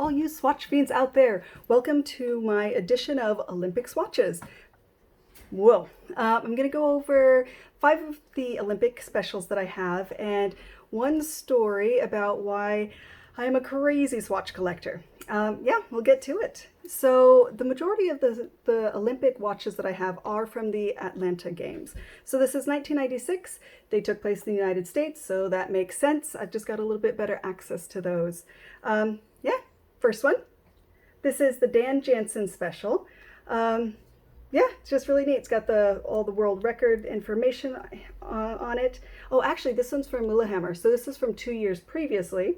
all you Swatch fiends out there. Welcome to my edition of Olympic Swatches. Whoa. I'm going to go over 5 of the Olympic specials that I have and one story about why I am a crazy swatch collector. Yeah, we'll get to it. So the majority of the Olympic watches that I have are from the Atlanta Games. So this is 1996. They took place in the United States, so that makes sense. I've just got a little bit better access to those. Yeah, first one. This is the Dan Jansen special. Yeah, it's just really neat. It's got all the world record information on it. Oh, actually, this one's from Lillehammer. So this is from 2 years previously.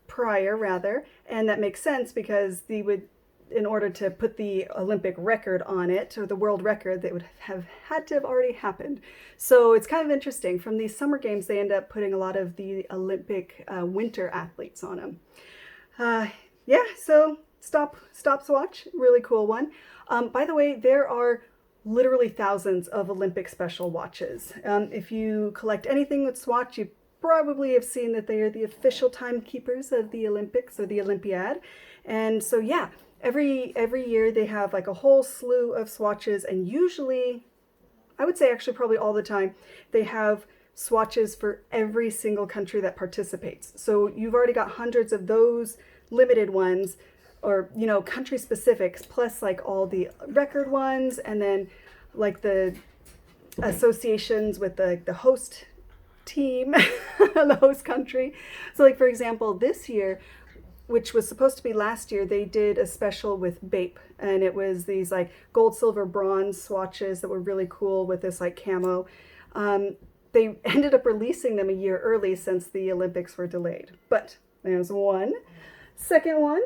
Prior rather, and that makes sense because they would, in order to put the Olympic record on it, or the world record, that would have had to have already happened. So it's kind of interesting. From these summer games, they end up putting a lot of the Olympic winter athletes on them. Yeah, so stopwatch, really cool one. By the way, there are literally thousands of Olympic special watches. If you collect anything with Swatch, you probably have seen that they are the official timekeepers of the Olympics or the Olympiad. And so yeah, every year they have like a whole slew of swatches, and usually, I would say actually probably all the time, they have swatches for every single country that participates. So you've already got hundreds of those limited ones, or country specifics, plus like all the record ones, and then like the associations with the host team, the host country. So like for example, this year, which was supposed to be last year, they did a special with BAPE, and it was these like gold, silver, bronze swatches that were really cool with this like camo. They ended up releasing them a year early since the Olympics were delayed. But there's one. Second one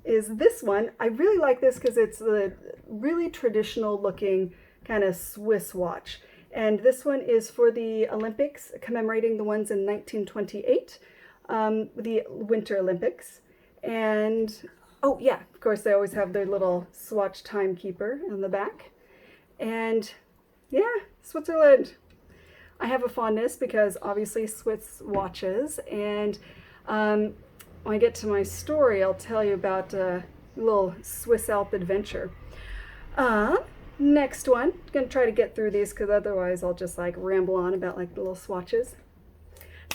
is this one. I really like this because it's the really traditional looking kind of Swiss watch. And this one is for the Olympics, commemorating the ones in 1928, the Winter Olympics. And, oh yeah, of course they always have their little Swatch timekeeper in the back. And yeah, Switzerland. I have a fondness because obviously Swiss watches. And when I get to my story, I'll tell you about a little Swiss Alp adventure. Next one, I'm going to try to get through these because otherwise I'll just like ramble on about like the little swatches.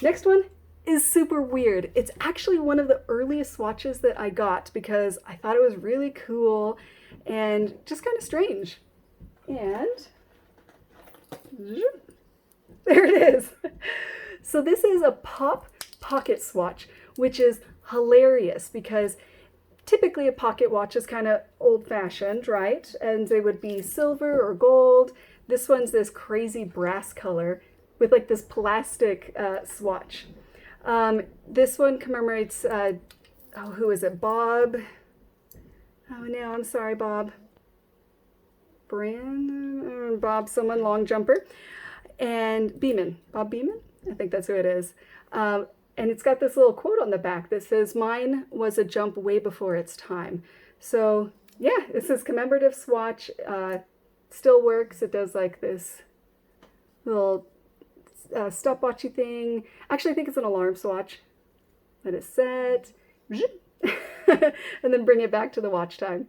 Next one is super weird. It's actually one of the earliest swatches that I got because I thought it was really cool and just kind of strange. And there it is. So this is a pop pocket swatch, which is hilarious because typically a pocket watch is kind of old-fashioned, right? And they would be silver or gold. This one's this crazy brass color with like this plastic swatch. This one commemorates, who is it? Bob. Oh no, I'm sorry, Bob. Bob, someone long jumper. And Beeman. Bob Beeman? I think that's who it is. And it's got this little quote on the back that says, "Mine was a jump way before its time." So yeah, this is commemorative swatch. Still works. It does like this little stopwatchy thing. Actually, I think it's an alarm swatch. Let it set. And then bring it back to the watch time.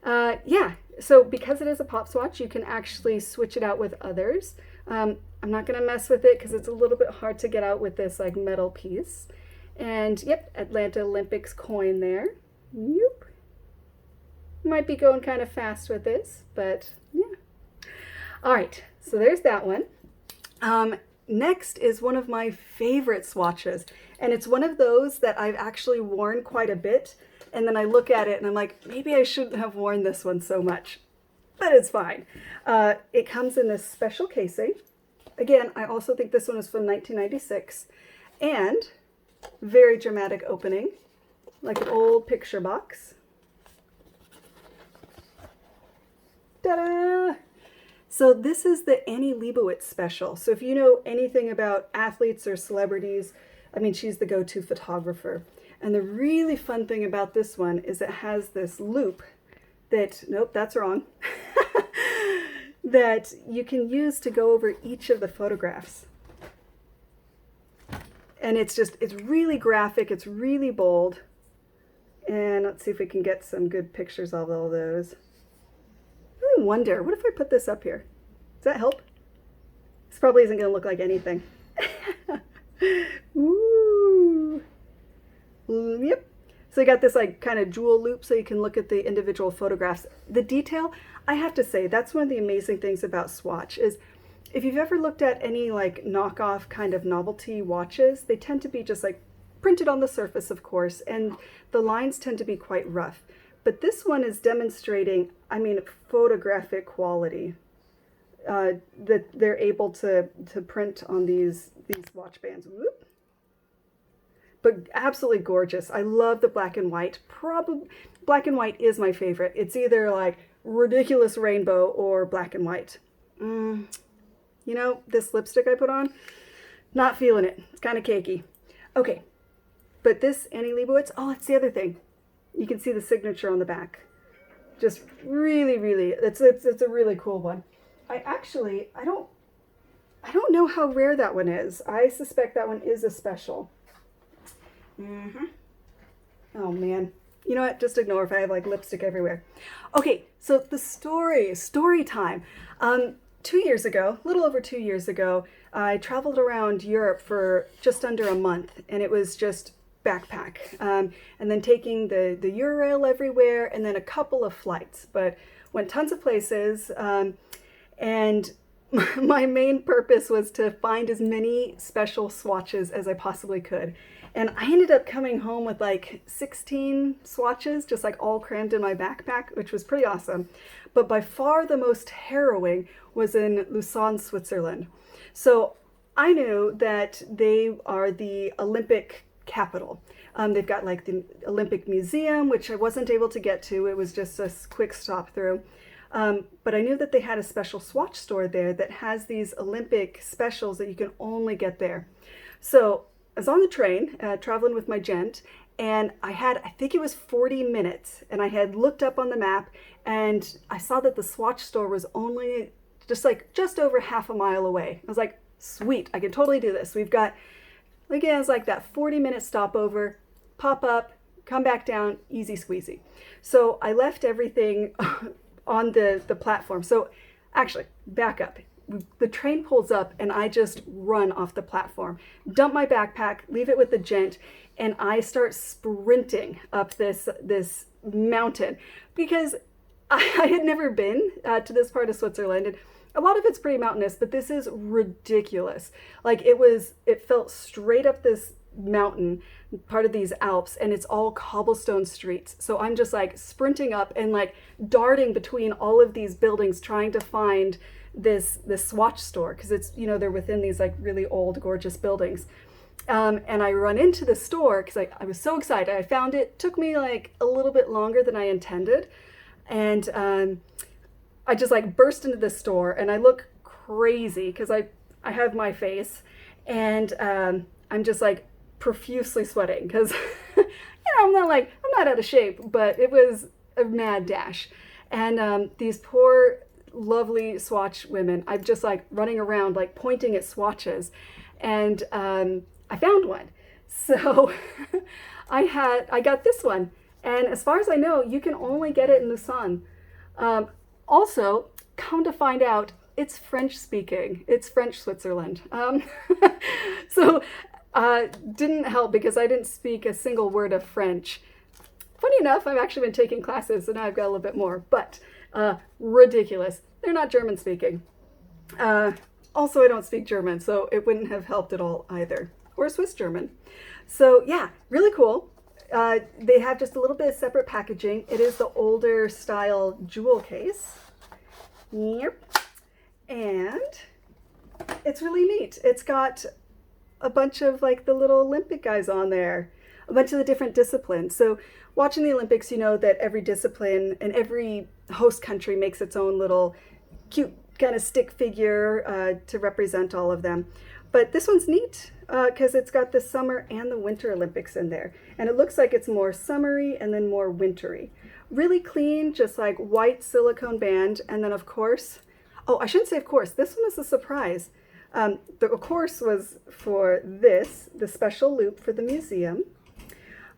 Yeah, so because it is a pop swatch, you can actually switch it out with others. I'm not going to mess with it because it's a little bit hard to get out with this like metal piece. And yep, Atlanta Olympics coin there. Yep. Might be going kind of fast with this, but yeah. All right, so there's that one. Next is one of my favorite swatches, and it's one of those that I've actually worn quite a bit, and then I look at it and I'm like, maybe I shouldn't have worn this one so much, but it's fine. It comes in this special casing. Again, I also think this one is from 1996, and very dramatic opening, like an old picture box. Ta-da! So this is the Annie Leibovitz special. So if you know anything about athletes or celebrities, I mean, she's the go-to photographer. And the really fun thing about this one is it has this loop that, nope, that's wrong, that you can use to go over each of the photographs. And it's really graphic. It's really bold. And let's see if we can get some good pictures of all those. I really wonder, what if I put this up here? Does that help? This probably isn't going to look like anything. Ooh. Yep. So you got this like kind of jewel loop so you can look at the individual photographs. The detail, I have to say, that's one of the amazing things about Swatch is if you've ever looked at any like knockoff kind of novelty watches, they tend to be just like printed on the surface, of course, and the lines tend to be quite rough. But this one is demonstrating, I mean, photographic quality that they're able to print on these watch bands. Whoop. But absolutely gorgeous. I love the black and white. Probably black and white is my favorite. It's either like ridiculous rainbow or black and white. You know, this lipstick I put on, not feeling it. It's kind of cakey. Okay. But this Annie Leibovitz, oh, that's the other thing. You can see the signature on the back. Just really, really, it's a really cool one. I don't know how rare that one is. I suspect that one is a special. Oh man. You know what? Just ignore if I have like lipstick everywhere. Okay, so the story time. 2 years ago, a little over 2 years ago, I traveled around Europe for just under a month, and it was just backpack, and then taking the Eurail everywhere, and then a couple of flights, but went tons of places, and my main purpose was to find as many special swatches as I possibly could. And I ended up coming home with like 16 swatches, just like all crammed in my backpack, which was pretty awesome. But by far the most harrowing was in Lausanne, Switzerland. So I knew that they are the Olympic capital. They've got like the Olympic Museum, which I wasn't able to get to. It was just a quick stop through. But I knew that they had a special swatch store there that has these Olympic specials that you can only get there. So I was on the train, traveling with my gent, and I think it was 40 minutes, and I had looked up on the map, and I saw that the swatch store was only just over half a mile away. I was like, sweet, I can totally do this. We've got, again, it's like that 40-minute stopover, pop up, come back down, easy squeezy. So I left everything on the platform. So actually, back up. The train pulls up and I just run off the platform, dump my backpack, leave it with the gent, and I start sprinting up this mountain because I had never been to this part of Switzerland. And a lot of it's pretty mountainous, but this is ridiculous. Like it felt straight up this mountain, part of these Alps, and it's all cobblestone streets. So I'm just like sprinting up and like darting between all of these buildings trying to find this swatch store, because it's, you know, they're within these like really old gorgeous buildings, and I run into the store because I was so excited. I found it. Took me like a little bit longer than I intended, and I just like burst into the store and I look crazy because I have my face, and I'm just like profusely sweating because you know, I'm not out of shape, but it was a mad dash, and these poor lovely swatch women, I'm just like running around like pointing at swatches, and I found one. So I got this one, and as far as I know, you can only get it in Lausanne. Also, come to find out, it's French speaking. It's French Switzerland. So didn't help because I didn't speak a single word of French. Funny enough, I've actually been taking classes, so now I've got a little bit more, but ridiculous. They're not German speaking. Also, I don't speak German, so it wouldn't have helped at all either, or Swiss German. So yeah, really cool. They have just a little bit of separate packaging. It is the older style jewel case. Yep. And it's really neat. It's got a bunch of like the little Olympic guys on there, a bunch of the different disciplines. So watching the Olympics, you know that every discipline and every host country makes its own little cute kind of stick figure to represent all of them. But this one's neat because it's got the summer and the winter Olympics in there. And it looks like it's more summery and then more wintry. Really clean, just like white silicone band. And then of course, oh, I shouldn't say of course, this one is a surprise. The course was for this, the special loop for the museum.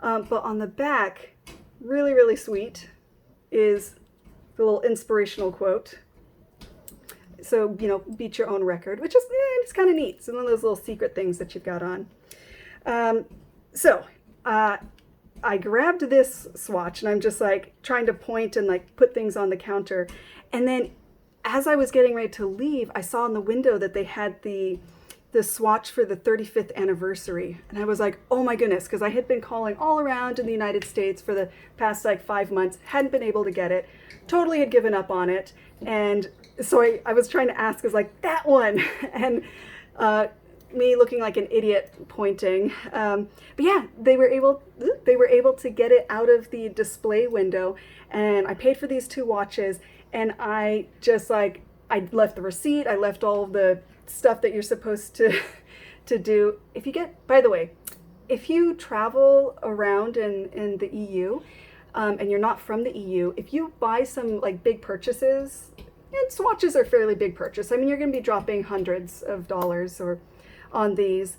But on the back, really, really sweet, is the little inspirational quote. So, you know, beat your own record, which is it's kind of neat. It's one of those little secret things that you've got on. I grabbed this swatch and I'm just like trying to point and like put things on the counter. And then as I was getting ready to leave, I saw in the window that they had the swatch for the 35th anniversary. And I was like, oh my goodness, because I had been calling all around in the United States for the past like 5 months, hadn't been able to get it, totally had given up on it. And so I was trying to ask, is like, that one. And me looking like an idiot pointing. But yeah, they were able to get it out of the display window. And I paid for these 2 watches. And I just like, I left the receipt, I left all of the stuff that you're supposed to do. If you get, by the way, if you travel around in the EU and you're not from the EU, if you buy some like big purchases, and swatches are fairly big purchase. I mean, you're going to be dropping hundreds of dollars or on these.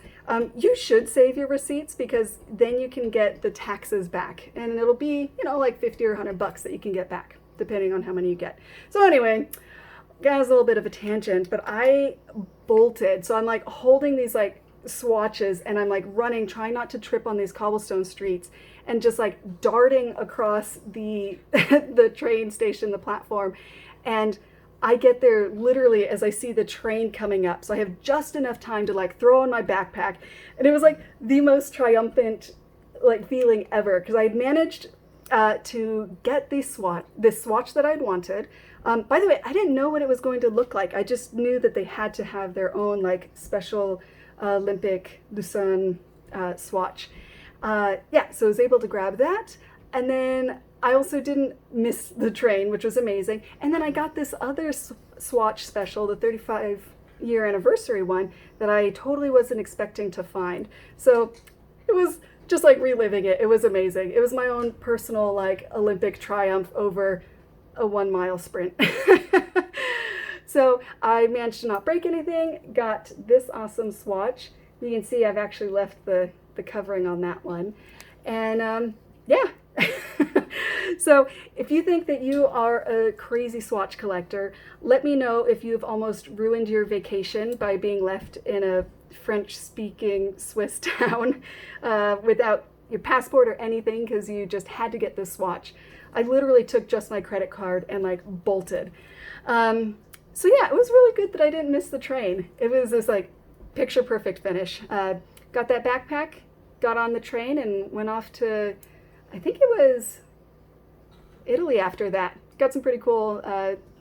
You should save your receipts because then you can get the taxes back, and it'll be, you know, like 50 or 100 bucks that you can get back depending on how many you get. So anyway, guys, a little bit of a tangent, but I bolted. So I'm like holding these like swatches and I'm like running, trying not to trip on these cobblestone streets, and just like darting across the the train station, the platform. And I get there literally as I see the train coming up. So I have just enough time to like throw on my backpack. And it was like the most triumphant like feeling ever, because I had managed to get this swatch that I'd wanted. By the way, I didn't know what it was going to look like. I just knew that they had to have their own like special Olympic Lausanne swatch. Yeah, so I was able to grab that. And then I also didn't miss the train, which was amazing. And then I got this other swatch special, the 35-year anniversary one, that I totally wasn't expecting to find. So it was just like reliving it. It was amazing. It was my own personal like Olympic triumph over a 1-mile sprint. So I managed to not break anything, got this awesome swatch. You can see I've actually left the covering on that one. And yeah. So if you think that you are a crazy swatch collector, let me know if you've almost ruined your vacation by being left in a French-speaking Swiss town without your passport or anything because you just had to get this swatch. I literally took just my credit card and like bolted. So yeah, it was really good that I didn't miss the train. It was this like picture perfect finish. Got that backpack, got on the train and went off to, I think it was Italy after that. Got some pretty cool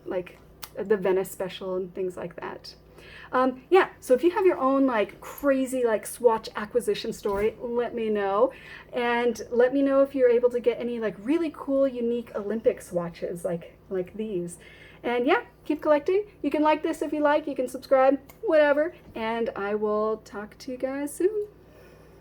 like the Venice special and things like that. Yeah, so if you have your own like crazy like swatch acquisition story, let me know. And let me know if you're able to get any like really cool, unique Olympic swatches like these. And yeah, keep collecting. You can like this if you like, you can subscribe, whatever. And I will talk to you guys soon.